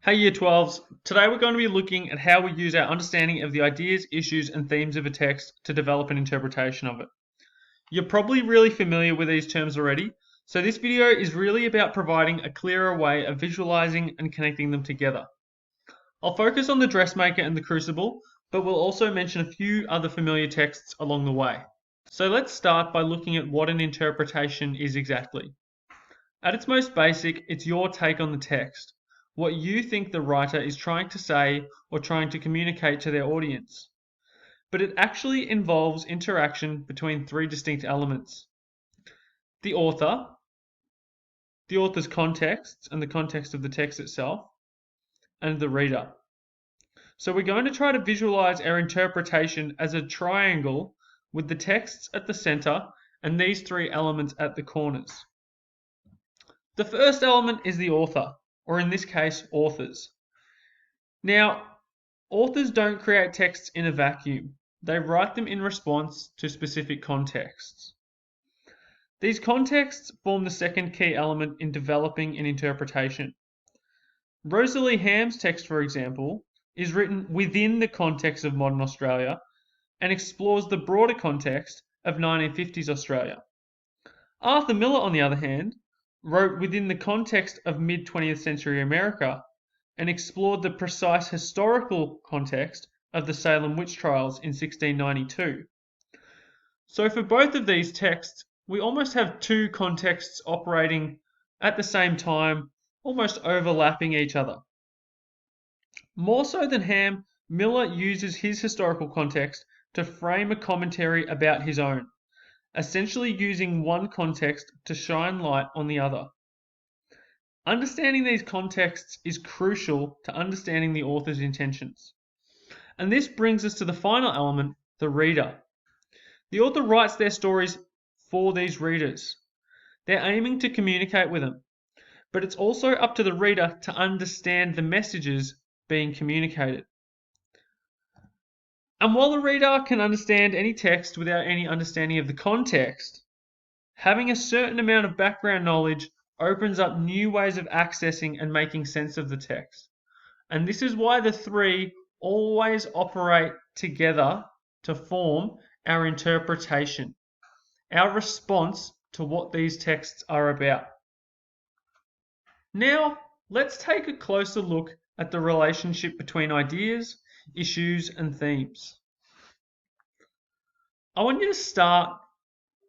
Hey Year 12s, today we're going to be looking at how we use our understanding of the ideas, issues and themes of a text to develop an interpretation of it. You're probably really familiar with these terms already, so this video is really about providing a clearer way of visualizing and connecting them together. I'll focus on the dressmaker and the crucible, but we'll also mention a few other familiar texts along the way. So let's start by looking at what an interpretation is exactly. At its most basic, it's your take on the text, what you think the writer is trying to say or trying to communicate to their audience. But it actually involves interaction between three distinct elements: the author, the author's context and the context of the text itself, and the reader. So we're going to try to visualize our interpretation as a triangle with the texts at the center and these three elements at the corners. The first element is the author, or in this case, authors. Now, authors don't create texts in a vacuum. They write them in response to specific contexts. These contexts form the second key element in developing an interpretation. Rosalie Ham's text, for example, is written within the context of modern Australia and explores the broader context of 1950s Australia. Arthur Miller, on the other hand, wrote within the context of mid-20th century America and explored the precise historical context of the Salem witch trials in 1692. So for both of these texts, we almost have two contexts operating at the same time, almost overlapping each other. More so than Ham, Miller uses his historical context to frame a commentary about his own, essentially using one context to shine light on the other. Understanding these contexts is crucial to understanding the author's intentions. And this brings us to the final element, the reader. The author writes their stories for these readers. They're aiming to communicate with them, but it's also up to the reader to understand the messages being communicated. And while the reader can understand any text without any understanding of the context, having a certain amount of background knowledge opens up new ways of accessing and making sense of the text. And this is why the three always operate together to form our interpretation, our response to what these texts are about. Now, let's take a closer look at the relationship between ideas, issues, and themes. I want you to start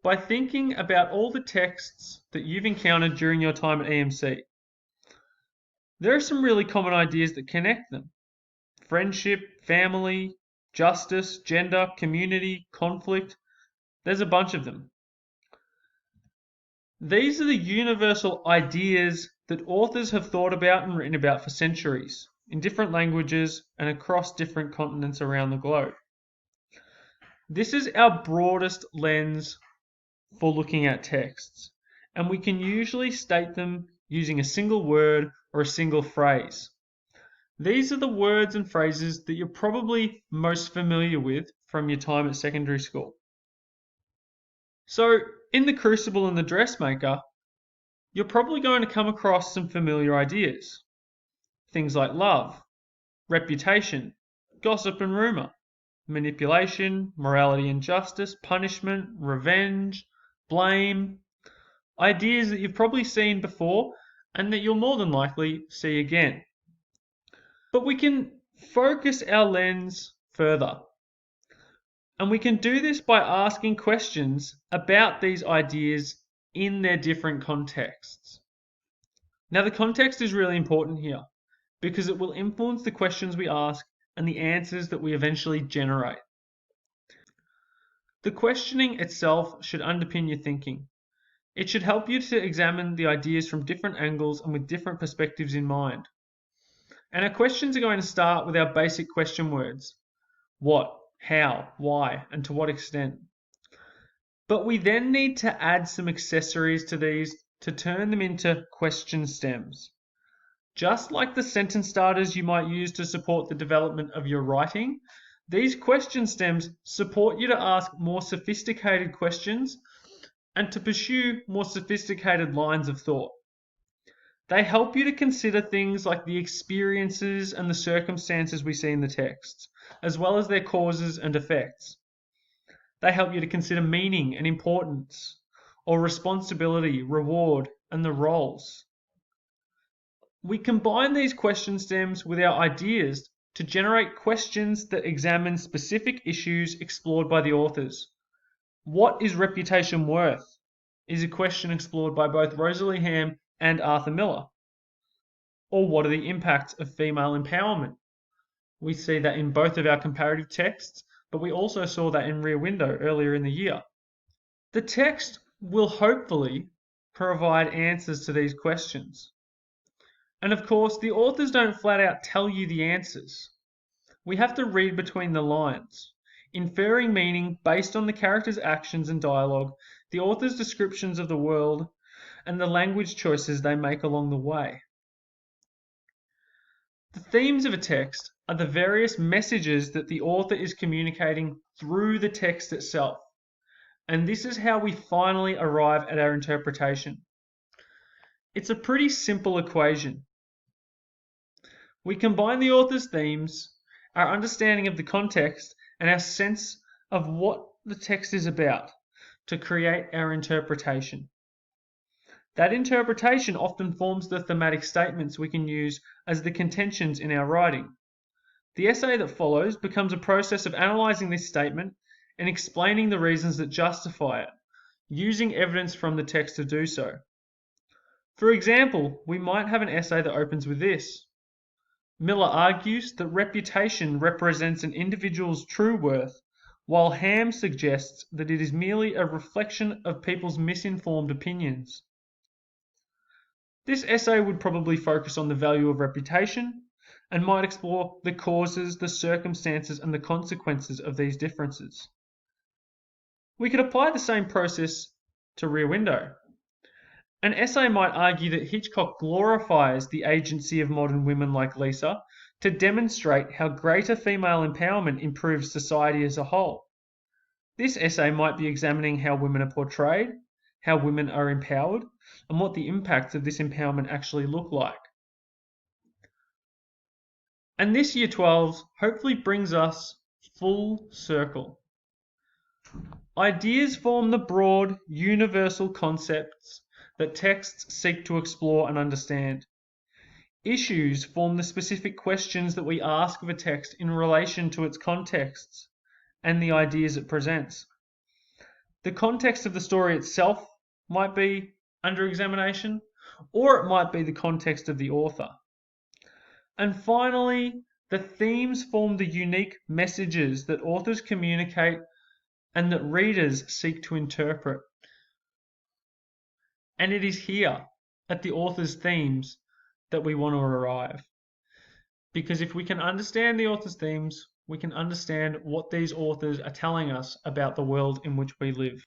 by thinking about all the texts that you've encountered during your time at EMC. There are some really common ideas that connect them: friendship, family, justice, gender, community, conflict. There's a bunch of them. These are the universal ideas that authors have thought about and written about for centuries, in different languages and across different continents around the globe. This is our broadest lens for looking at texts, and we can usually state them using a single word or a single phrase. These are the words and phrases that you're probably most familiar with from your time at secondary school. So, in The Crucible and the Dressmaker, you're probably going to come across some familiar ideas. Things like love, reputation, gossip and rumour, manipulation, morality and justice, punishment, revenge, blame. Ideas that you've probably seen before and that you'll more than likely see again. But we can focus our lens further. And we can do this by asking questions about these ideas in their different contexts. Now, the context is really important here because it will influence the questions we ask and the answers that we eventually generate. The questioning itself should underpin your thinking. It should help you to examine the ideas from different angles and with different perspectives in mind. And our questions are going to start with our basic question words: what, how, why, and to what extent. But we then need to add some accessories to these to turn them into question stems. Just like the sentence starters you might use to support the development of your writing, these question stems support you to ask more sophisticated questions and to pursue more sophisticated lines of thought. They help you to consider things like the experiences and the circumstances we see in the texts, as well as their causes and effects. They help you to consider meaning and importance, or responsibility, reward, and the roles. We combine these question stems with our ideas to generate questions that examine specific issues explored by the authors. What is reputation worth? Is a question explored by both Rosalie Ham and Arthur Miller. Or what are the impacts of female empowerment? We see that in both of our comparative texts, but we also saw that in Rear Window earlier in the year. The text will hopefully provide answers to these questions. And of course, the authors don't flat out tell you the answers. We have to read between the lines, inferring meaning based on the characters' actions and dialogue, the author's descriptions of the world, and the language choices they make along the way. The themes of a text are the various messages that the author is communicating through the text itself. And this is how we finally arrive at our interpretation. It's a pretty simple equation. We combine the author's themes, our understanding of the context, and our sense of what the text is about to create our interpretation. That interpretation often forms the thematic statements we can use as the contentions in our writing. The essay that follows becomes a process of analysing this statement and explaining the reasons that justify it, using evidence from the text to do so. For example, we might have an essay that opens with this. Miller argues that reputation represents an individual's true worth, while Ham suggests that it is merely a reflection of people's misinformed opinions. This essay would probably focus on the value of reputation and might explore the causes, the circumstances, and the consequences of these differences. We could apply the same process to Rear Window. An essay might argue that Hitchcock glorifies the agency of modern women like Lisa to demonstrate how greater female empowerment improves society as a whole. This essay might be examining how women are portrayed, how women are empowered, and what the impacts of this empowerment actually look like. And this Year 12 hopefully brings us full circle. Ideas form the broad, universal concepts that texts seek to explore and understand. Issues form the specific questions that we ask of a text in relation to its contexts and the ideas it presents. The context of the story itself might be under examination, or it might be the context of the author. And finally, the themes form the unique messages that authors communicate and that readers seek to interpret. And it is here, at the author's themes, that we want to arrive. Because if we can understand the author's themes, we can understand what these authors are telling us about the world in which we live.